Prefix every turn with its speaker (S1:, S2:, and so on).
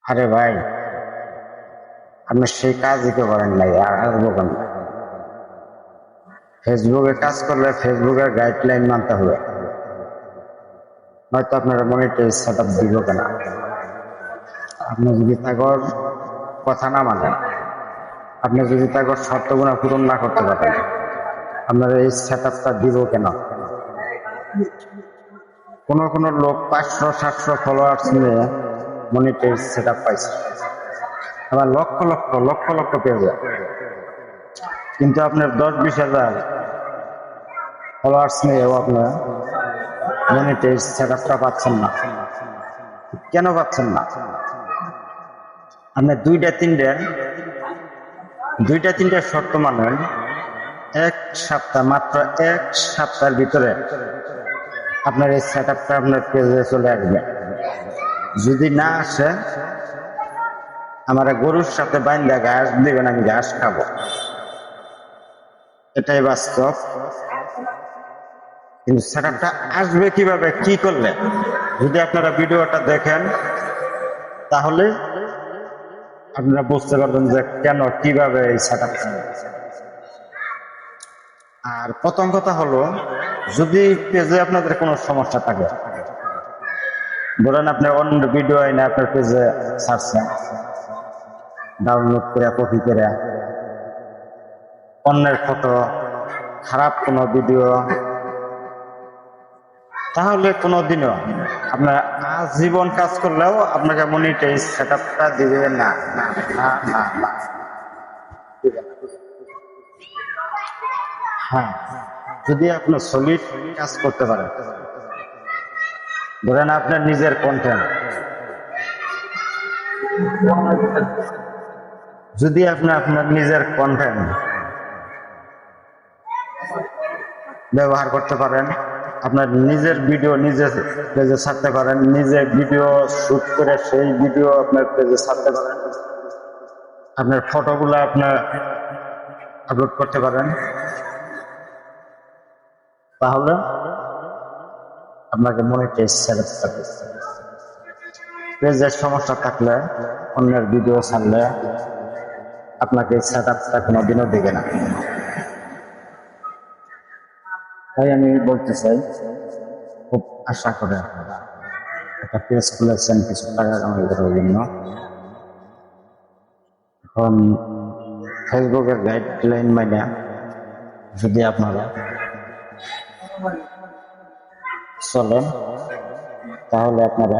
S1: আরে ভাই, আপনি সেই কাজই তো করেন নাই, আর আসবো কেন? ফেসবুকে কাজ করলে ফেসবুকের গাইডলাইন মানতে হবে, নয়তো আপনারা মনিটরাইজ সেট আপ দিব কেন? আপনি যদি তাগর কথা না মানেন, আপনি যদি তাগর শর্তগুলো পূরণ না করতে পারেন, আপনারা এই সেট আপটা দিব কেন? কোনো কোনো লোক 500-700 ফলোয়ার্স নিয়ে মনিটরাইজ সেট আপ পাইছে, আবার লক্ষ লক্ষ লক্ষ লক্ষ পেয়ে যায়, কিন্তু আপনার 10-20 হাজার ফলোয়ার্স নিয়েও আপনার মনিটরাইজ সেট আপটা পাচ্ছেন না। কেন পাচ্ছেন না? আপনি দুইটা তিনটা শর্ত মানেন, মাত্র এক সপ্তাহের ভিতরে আপনার এই সেট আপটা আপনার পেজে চলে আসবে। যদি না আসে, আমার গরুর সাথে বাইন্দা ঘাস দিবেন, আমি ঘাস খাবো, এটাই বাস্তব। কিন্তু সেট আপটা আসবে কিভাবে, কি করলে? যদি আপনারা ভিডিওটা দেখেন তাহলে আপনারা বুঝতে পারবেন যে কেন, কিভাবে এই সেট আপটা। আর প্রথম কথা হলো, যদি পেজে আপনাদের কোনো সমস্যা থাকে, ধরেন আপনি অন্য ভিডিও এনে আপনার পেজে ছাড়ছেন, ডাউনলোড করে কপি করে, অন্যের ফটো, খারাপ কোনো ভিডিও, তাহলে কোনোদিনও আপনার আজীবন কাজ করলেও আপনাকে মনিটাইজ সেট আপটা দিবে না, না, না, না, না, দিবে না। হ্যাঁ, যদি আপনি সলিড কাজ করতে পারেন, ধরেন আপনার নিজের কন্টেন্ট, যদি আপনি আপনার নিজের কন্টেন্ট ব্যবহার করতে পারেন, আপনার নিজের ভিডিও নিজে পেজে ছাড়তে পারেন, নিজে ভিডিও শুট করে সেই ভিডিও আপনার পেজে ছাড়তে পারেন, আপনার ফটোগুলো আপনার আপলোড করতে পারেন, তাহলে আপনাকে মনিটাইজ সেট আপ করতে হবে। পেজের সমস্যা থাকলে, অন্যের ভিডিও ছাড়লে আপনাকে সেট আপটা কোনোদিনও দেবে না। তাই আমি বলতে চাই, খুব আশা করে আপনারা একটা পেজ খুলেছেন কিছু টাকা কামাই করার জন্য, এখন ফেসবুকের গাইডলাইন মাইনা যদি আপনারা চলেন, তাহলে আপনারা